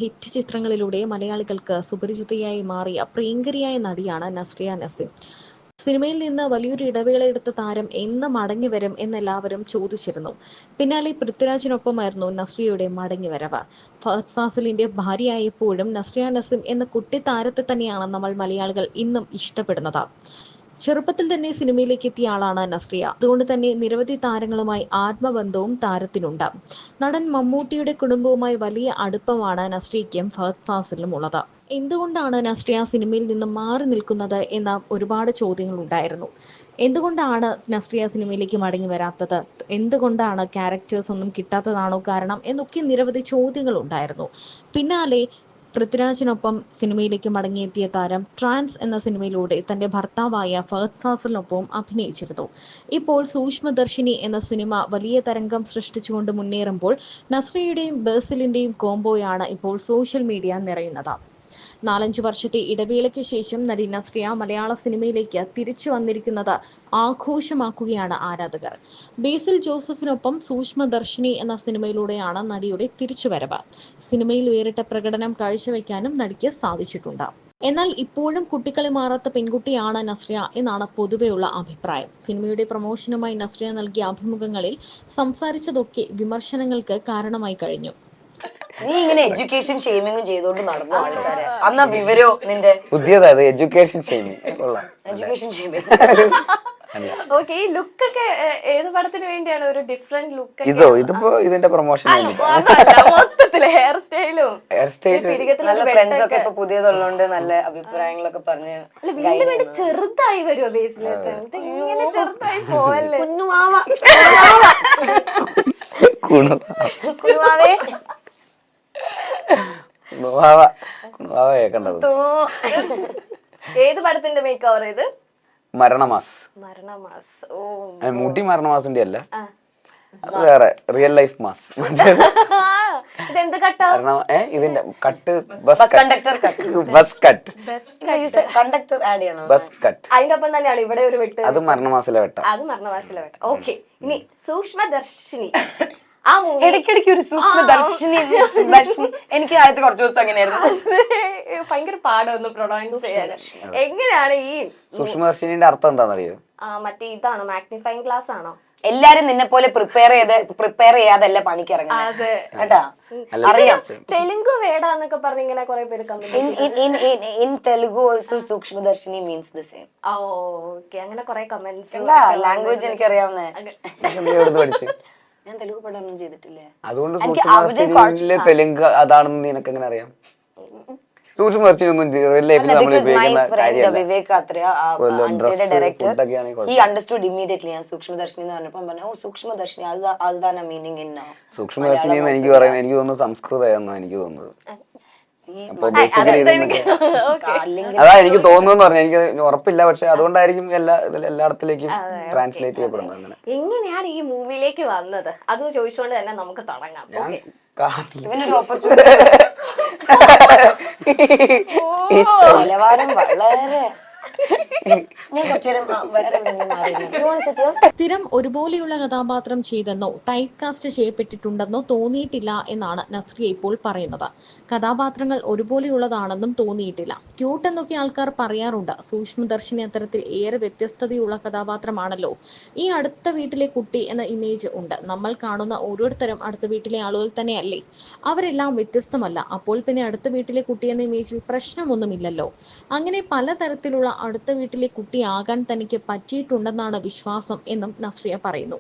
Hit ചിത്രങ്ങളിലൂടെ മലയാളികൾക്ക് സുപരിചിതയായി മാറിയ പ്രിയങ്കരിയായ നടിയാണ് നസ്രിയ നസീം. സിനിമയിൽ നിന്ന് വലിയൊരു ഇടവേളയെടുത്ത താരം എന്ന് മടങ്ങിവരും എന്നെല്ലാവരും ചോദിച്ചിരുന്നു. പിന്നാലെ പൃഥ്വിരാജിനൊപ്പമായിരുന്നു നസ്രിയയുടെ മടങ്ങിവരവ്. ഫഹദ് ഫാസിലിന്റെ ഭാര്യയായപ്പോഴും നസ്രിയ നസീം എന്ന കുട്ടിത്താരത്തെ തന്നെയാണ് നമ്മൾ മലയാളികൾ ഇന്നും ഇഷ്ടപ്പെടുന്നത്. ചെറുപ്പത്തിൽ തന്നെ സിനിമയിലേക്ക് എത്തിയ ആളാണ് നസ്രിയ. അതുകൊണ്ട് തന്നെ നിരവധി താരങ്ങളുമായി ആത്മബന്ധവും താരത്തിനുണ്ട്. നടൻ മമ്മൂട്ടിയുടെ കുടുംബവുമായി വലിയ അടുപ്പമാണ് നസ്രിയയ്ക്കും ഫഹദ് ഫാസിലിനും ഉള്ളത്. എന്തുകൊണ്ടാണ് നസ്രിയ സിനിമയിൽ നിന്ന് മാറി നിൽക്കുന്നത് എന്ന ഒരുപാട് ചോദ്യങ്ങൾ ഉണ്ടായിരുന്നു. എന്തുകൊണ്ടാണ് നസ്രിയ സിനിമയിലേക്ക് മടങ്ങി വരാത്തത്, എന്തുകൊണ്ടാണ് ക്യാരക്ടേഴ്സ് ഒന്നും കിട്ടാത്തതാണോ കാരണം എന്നൊക്കെ നിരവധി ചോദ്യങ്ങൾ ഉണ്ടായിരുന്നു. പിന്നാലെ പൃഥ്വിരാജിനൊപ്പം സിനിമയിലേക്ക് മടങ്ങിയെത്തിയ താരം ട്രാൻസ് എന്ന സിനിമയിലൂടെ തന്റെ ഭർത്താവായ ഫഹദ് ഫാസിലിനൊപ്പം അഭിനയിച്ചിരുന്നു. ഇപ്പോൾ സൂക്ഷ്മദർശിനി എന്ന സിനിമ വലിയ തരംഗം സൃഷ്ടിച്ചുകൊണ്ട് മുന്നേറുമ്പോൾ നസ്രിയയുടെയും ബേസിലിന്റെയും കോംബോയാണ് ഇപ്പോൾ സോഷ്യൽ മീഡിയ നിറയുന്നത്. 4-5 വർഷത്തെ ഇടവേളയ്ക്ക് ശേഷം നടി നസ്രിയ മലയാള സിനിമയിലേക്ക് തിരിച്ചു വന്നിരിക്കുന്നത് ആഘോഷമാക്കുകയാണ് ആരാധകർ. ബേസിൽ ജോസഫിനൊപ്പം സൂക്ഷ്മദർശിനി എന്ന സിനിമയിലൂടെയാണ് നടിയുടെ തിരിച്ചുവരവ്. സിനിമയിൽ വേറിട്ട പ്രകടനം കാഴ്ചവെക്കാനും നടിക്ക് സാധിച്ചിട്ടുണ്ട്. എന്നാൽ ഇപ്പോഴും കുട്ടികളെ മാറാത്ത പെൺകുട്ടിയാണ് നസ്രിയ എന്നാണ് പൊതുവെയുള്ള അഭിപ്രായം. സിനിമയുടെ പ്രമോഷനുമായി നസ്രിയ നൽകിയ അഭിമുഖങ്ങളിൽ സംസാരിച്ചതൊക്കെ വിമർശനങ്ങൾക്ക് കാരണമായി കഴിഞ്ഞു. നീ ഇങ്ങനെ എഡ്യൂക്കേഷൻ ഷെയ്മിങ്ങും ചെയ്തോണ്ട് നടന്നു ആൾക്കാരെ. അന്നാ വിവരോ നിന്റെ പുതിയതായത് education shaming. Education shaming. Okay, ഈ ലുക്ക് ഒക്കെ ഏത് പടത്തിന് വേണ്ടിയാണ് ഒരു ഡിഫറെന്റ് ലുക്ക്? ഇതിപ്പോ ഇതിന്റെ പ്രൊമോഷൻ മൊത്തത്തില് ഹെയർ സ്റ്റൈലും നല്ല ഫ്രണ്ട്സ് ഒക്കെ ഇപ്പൊ പുതിയതുള്ളതുകൊണ്ട് നല്ല അഭിപ്രായങ്ങളൊക്കെ പറഞ്ഞ് ചെറുതായി വരുമോ ബേസിലൊക്കെ? ഇങ്ങനെ ചെറുതായി പോവല്ലേ? ഏത് പടത്തിന്റെ മേക്ക് ഓവർ ചെയ്ത്? മരണമാസ്. ഓ, മുടി മരണമാസിന്റെ അല്ല, അത് വേറെ റിയൽ ലൈഫ് മാസ്. ഇതെന്ത് കട്ടാ? ഇതിന്റെ cut bus conductor conductor add ചെയ്യണം. ബസ് കട്ട് അതിന്റെ ഒപ്പം തന്നെയാണ് ഇവിടെ ഒരു വെട്ട്. അത് മരണമാസിലെ വെട്ട. അത് മരണമാസിലെ വെട്ട. ഓക്കെ, ഇനി സൂക്ഷ്മദർശിനി. ആ ഇടയ്ക്കിടയ്ക്ക് ഒരു സൂക്ഷ്മദർശിനി. എനിക്ക് ആദ്യത്തെ കുറച്ച് ദിവസം അങ്ങനെയായിരുന്നു. ഭയങ്കര പാടൊന്ന് പ്രൊണൗൺസ് ചെയ്യാൻ. എങ്ങനെയാണ് ഈ സൂക്ഷ്മദർശിനിന്റെ അർത്ഥം എന്താണെന്നറിയോ? മറ്റേ ഇതാണോ, മാഗ്നിഫൈങ് ഗ്ലാസ് ആണോ? എല്ലാരും നിന്നെ പോലെ പ്രിപ്പയർ ചെയ്യാതല്ല പണിക്ക് ഇറങ്ങുന്നത് കേട്ടാ. അറിയാം, തെലുങ്ക് വേടാന്നൊക്കെ പറഞ്ഞ് ഇങ്ങനെ കുറെ പേര് ഇൻ തെലുഗു ഓൾസോ സൂക്ഷ്മദർശിനി മീൻസ് ദ സെയിം. ഓക്കെ, അങ്ങനെ കുറെ കമന്റ്സ്. ലാംഗ്വേജ് എനിക്കറിയാവുന്നേ. ഞാൻ തെലുഗു പഠനം ചെയ്തിട്ടില്ലേ, അതുകൊണ്ട് സൂക്ഷ്മദർശിനിയിലെ തെലുങ്ക് അതാണെന്ന് നിനക്ക് എങ്ങനെ അറിയാം? സൂക്ഷ്മദർശിനിയൊന്നും Vivek Athreya director, he understood immediately. ഞാൻ സൂക്ഷ്മദർശിനി എന്ന് പറഞ്ഞപ്പോൾ പറഞ്ഞു, ഓ സൂക്ഷ്മദർശിനി അതാണ് മീനിങ് ഇൻ. സൂക്ഷ്മദർശിനി എന്ന് എനിക്ക് പറയാൻ എനിക്ക് തോന്നുന്നു സംസ്കൃതമാണെന്നാണ് എനിക്ക് തോന്നുന്നത്. അപ്പൊ ബേസിക്കലി അതാ എനിക്ക് തോന്നുന്നു പറഞ്ഞാൽ എനിക്ക് ഉറപ്പില്ല, പക്ഷെ അതുകൊണ്ടായിരിക്കും എല്ലായിടത്തിലേക്കും ട്രാൻസ്ലേറ്റ് ചെയ്യപ്പെടുന്നത്. അങ്ങനെ എങ്ങനെയാണ് ഈ മൂവിയിലേക്ക് വന്നത് അത് ചോദിച്ചുകൊണ്ട് തന്നെ നമുക്ക് തുടങ്ങാം. ഇവനൊരു ഓപ്പർച്യൂണിറ്റി നിലവാരം വളരെ സ്ഥിരം ഒരുപോലെയുള്ള കഥാപാത്രം ചെയ്തെന്നോ ടൈപ്പ് കാസ്റ്റ് ചെയ്യപ്പെട്ടിട്ടുണ്ടെന്നോ തോന്നിയിട്ടില്ല എന്നാണ് നസ്രിയ ഇപ്പോൾ പറയുന്നത്. കഥാപാത്രങ്ങൾ ഒരുപോലെയുള്ളതാണെന്നും തോന്നിയിട്ടില്ല. ക്യൂട്ട് എന്നൊക്കെ ആൾക്കാർ പറയാറുണ്ട്. സൂക്ഷ്മദർശിനി അത്തരത്തിൽ ഏറെ വ്യത്യസ്തതയുള്ള കഥാപാത്രമാണല്ലോ. ഈ അടുത്ത വീട്ടിലെ കുട്ടി എന്ന ഇമേജ് ഉണ്ട്. നമ്മൾ കാണുന്ന ഓരോരുത്തരും അടുത്ത വീട്ടിലെ ആളുകൾ തന്നെയല്ലേ? അവരെല്ലാം വ്യത്യസ്തമല്ല. അപ്പോൾ പിന്നെ അടുത്ത വീട്ടിലെ കുട്ടി എന്ന ഇമേജിൽ പ്രശ്നമൊന്നുമില്ലല്ലോ. അങ്ങനെ പലതരത്തിലുള്ള അടുത്ത വീട്ടിലെ കുട്ടിയാകാൻ തനിക്ക് പറ്റിയിട്ടുണ്ടെന്നാണ് വിശ്വാസം എന്നും നസ്രിയ പറയുന്നു.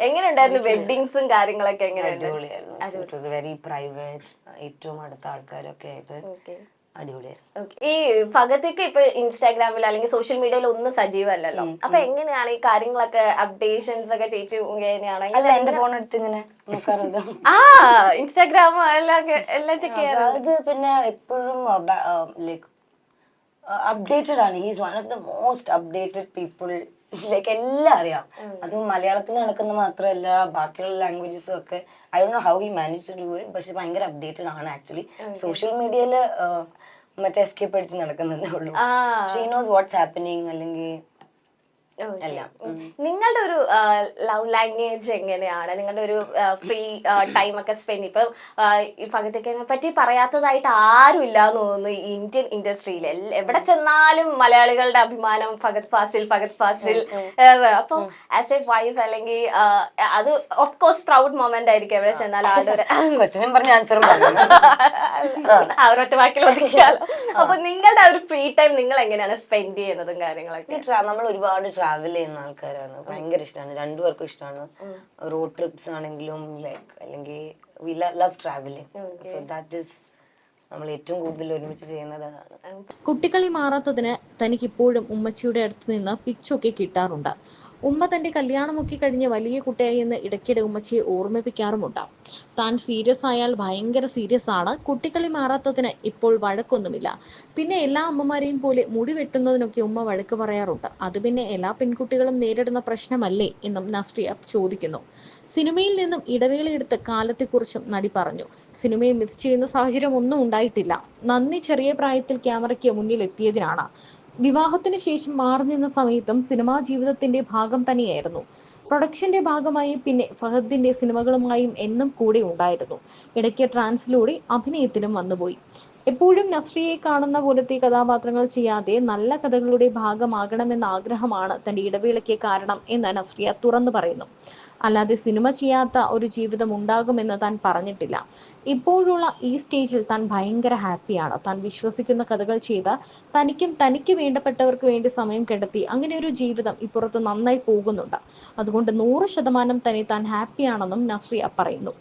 എങ്ങനെയുണ്ടായിരുന്നു വെഡിങ്സും കാര്യങ്ങളൊക്കെ? ഏറ്റവും അടുത്ത ആൾക്കാരൊക്കെ ആയിട്ട് അടിപൊളിയായിരുന്നു. ഈ ഭഗത്തേക്ക് ഇപ്പൊ ഇൻസ്റ്റാഗ്രാമിൽ അല്ലെങ്കിൽ സോഷ്യൽ മീഡിയയിൽ ഒന്നും സജീവമല്ലല്ലോ. അപ്പൊ എങ്ങനെയാണ് ഈ കാര്യങ്ങളൊക്കെ അപ്ഡേഷൻസ് ഒക്കെ ചേച്ചി എങ്ങനെയാണ്? എന്റെ ഫോൺ എടുത്ത് ഇങ്ങനെ നോക്കാറുണ്ട്. ഇൻസ്റ്റാഗ്രാമോ എല്ലാം ചെക്ക് ചെയ്യാറുണ്ട്. അത് പിന്നെ എപ്പോഴും ലൈക്ക് അപ്ഡേറ്റഡ് ആണ്. He's one of the most updated people. Like എല്ലാം അറിയാം. അത് മലയാളത്തിൽ നടക്കുന്ന മാത്രമല്ല ബാക്കിയുള്ള ലാംഗ്വേജസും ഒക്കെ. I don't know how he manage to do it, പക്ഷെ ഭയങ്കര അപ്ഡേറ്റഡ് ആണ് ആക്ച്വലി. സോഷ്യൽ മീഡിയയില് മറ്റേ എസ്കേപ്പ് അടിച്ച് നടക്കുന്നതേ ഉള്ളൂ. She knows what's happening. അല്ലെങ്കിൽ എല്ലാം. നിങ്ങളുടെ ഒരു ലവ് ലാംഗ്വേജ് എങ്ങനെയാണ്? നിങ്ങളുടെ ഒരു ഫ്രീ ടൈം ഒക്കെ സ്പെൻഡ് ഇപ്പൊ ഈ ഫഹദിനെ പറ്റി പറയാത്തതായിട്ട് ആരും ഇല്ലാന്ന് തോന്നുന്നു ഈ ഇന്ത്യൻ ഇൻഡസ്ട്രിയിൽ. എവിടെ ചെന്നാലും മലയാളികളുടെ അഭിമാനം ഫഹദ് ഫാസിൽ, ഫഹദ് ഫാസിൽ. അപ്പൊ ആസ് എ വൈഫ് അല്ലെങ്കിൽ അത് ഓഫ് കോഴ്സ് പ്രൗഡ് മൊമെന്റ് ആയിരിക്കും എവിടെ ചെന്നാലും ആളുടെ ക്വസ്റ്റ്യനും പറഞ്ഞ ആൻസറും അവരൊറ്റ വാക്കിൽ ഒതുക്കിയാലോ. അപ്പൊ നിങ്ങളുടെ ആ ഒരു ഫ്രീ ടൈം നിങ്ങൾ എങ്ങനെയാണ് സ്പെൻഡ് ചെയ്യുന്നതും കാര്യങ്ങളൊക്കെ? നമ്മൾ ഒരുപാട് ട്രാവൽ ചെയ്യുന്ന ആൾക്കാരാണ്, ഭയങ്കര ഇഷ്ടമാണ്, രണ്ടുപേർക്കും ഇഷ്ടമാണ്. റോഡ് ട്രിപ്സ് ആണെങ്കിലും ലൈക്ക് അല്ലെങ്കിൽ we love travelling. So that is നമ്മൾ ഏറ്റവും കൂടുതൽ ഒരുമിച്ച് ചെയ്യുന്നതാണ്. കുട്ടിക്കളി മാറാത്തതിന് തനിക്ക് ഇപ്പോഴും ഉമ്മച്ചിയുടെ അടുത്ത് നിന്ന് പിച്ചൊക്കെ കിട്ടാറുണ്ട്. ഉമ്മ തന്റെ കല്യാണമൊക്കെ കഴിഞ്ഞ് വലിയ കുട്ടിയായി എന്ന് ഇടയ്ക്കിടെ ഉമ്മച്ചിയെ ഓർമ്മിപ്പിക്കാറുമുണ്ട്. താൻ സീരിയസ് ആയാൽ ഭയങ്കര സീരിയസ് ആണ്. കുട്ടിക്കളി മാറാത്തതിന് ഇപ്പോൾ വഴക്കൊന്നുമില്ല. പിന്നെ എല്ലാ അമ്മമാരെയും പോലെ മുടി വെട്ടുന്നതിനൊക്കെ ഉമ്മ വഴക്ക് പറയാറുണ്ട്. അത് പിന്നെ എല്ലാ പെൺകുട്ടികളും നേരിടുന്ന പ്രശ്നമല്ലേ എന്നും നസ്രിയ ചോദിക്കുന്നു. സിനിമയിൽ നിന്നും ഇടവേളയെടുത്ത് കാലത്തെക്കുറിച്ചും നടി പറഞ്ഞു. സിനിമയെ മിസ് ചെയ്യുന്ന സാഹചര്യം ഒന്നും ഉണ്ടായിട്ടില്ല. നന്ദി ചെറിയ പ്രായത്തിൽ ക്യാമറയ്ക്ക് മുന്നിൽ എത്തിയതിനാണ്. വിവാഹത്തിന് ശേഷം മാറി നിന്ന സമയത്തും സിനിമാ ജീവിതത്തിന്റെ ഭാഗം തന്നെയായിരുന്നു. പ്രൊഡക്ഷന്റെ ഭാഗമായി പിന്നെ ഫഹദിന്റെ സിനിമകളുമായും എന്നും കൂടെ ഉണ്ടായിരുന്നു. ഇടയ്ക്ക് ട്രാൻസിലൂടെ അഭിനയത്തിലും വന്നുപോയി. എപ്പോഴും നസ്രിയയെ കാണുന്ന പോലത്തെ കഥാപാത്രങ്ങൾ ചെയ്യാതെ നല്ല കഥകളുടെ ഭാഗമാകണമെന്ന ആഗ്രഹമാണ് തന്റെ ഇടവേളയ്ക്ക് കാരണം എന്ന് നസ്രിയ തുറന്നു പറയുന്നു. അല്ലാതെ സിനിമ ചെയ്യാത്ത ഒരു ജീവിതം ഉണ്ടാകുമെന്ന് താൻ പറഞ്ഞിട്ടില്ല. ഇപ്പോഴുള്ള ഈ സ്റ്റേജിൽ താൻ ഭയങ്കര ഹാപ്പിയാണ്. താൻ വിശ്വസിക്കുന്ന കഥകൾ ചെയ്ത് തനിക്കും തനിക്ക് വേണ്ടപ്പെട്ടവർക്ക് വേണ്ടി സമയം കണ്ടെത്തി അങ്ങനെ ഒരു ജീവിതം ഇപ്പുറത്ത് നന്നായി പോകുന്നുണ്ട്. അതുകൊണ്ട് 100% തന്നെ താൻ ഹാപ്പിയാണെന്നും നസ്രിയ പറയുന്നു.